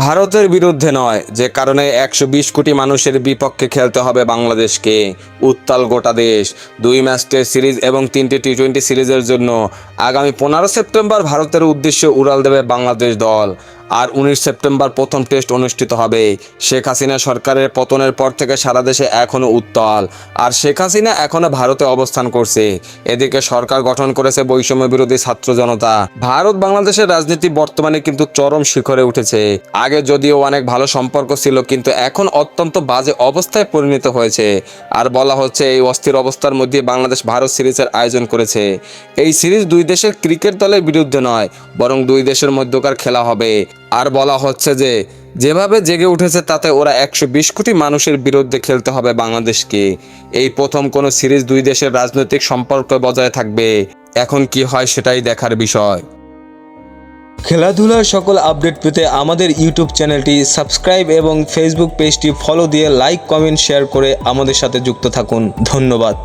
ভারতের বিরুদ্ধে নয়, যে কারণে 120 কোটি মানুষের বিপক্ষে খেলতে হবে বাংলাদেশকে। উত্তাল গোটা দেশ। 2 ম্যাচ টেস্ট সিরিজ এবং 3টি টি-20 সিরিজের জন্য আগামী 15 সেপ্টেম্বর ভারতের উদ্দেশ্যে উড়াল দেবে বাংলাদেশ দল। আর 19 সেপ্টেম্বর প্রথম টেস্ট অনুষ্ঠিত হবে। শেখ হাসিনা সরকারের পতনের পর থেকে সারা দেশে এখনও উত্তাল। আর শেখ হাসিনা এখনও ভারতে অবস্থান করছে। এদিকে সরকার গঠন করেছে বৈষম্য বিরোধী ছাত্র জনতা। ভারত বাংলাদেশের রাজনীতি বর্তমানে কিন্তু চরম শিখরে উঠেছে। আগে যদিও অনেক ভালো সম্পর্ক ছিল, কিন্তু এখন অত্যন্ত বাজে অবস্থায় পরিণত হয়েছে। আর বলা হচ্ছে এই অস্থির অবস্থার মধ্যে বাংলাদেশ ভারত সিরিজের আয়োজন করেছে। এই সিরিজ দুই দেশের ক্রিকেট দলের বিরুদ্ধে নয়, বরং দুই দেশের মধ্যকার খেলা হবে। আর বলা হচ্ছে যে যেভাবে জেগে উঠেছে তাতে ওরা 120 কোটি মানুষের বিরুদ্ধে খেলতে হবে বাংলাদেশকে। এই প্রথম কোনো সিরিজ দুই দেশের রাজনৈতিক সম্পর্ক বজায় থাকবে। এখন কি হয় সেটাই দেখার বিষয়। খেলাধুলার সকল আপডেট পেতে আমাদের ইউটিউব চ্যানেলটি সাবস্ক্রাইব এবং ফেসবুক পেজটি ফলো দিয়ে লাইক, কমেন্ট, শেয়ার করে আমাদের সাথে যুক্ত থাকুন। ধন্যবাদ।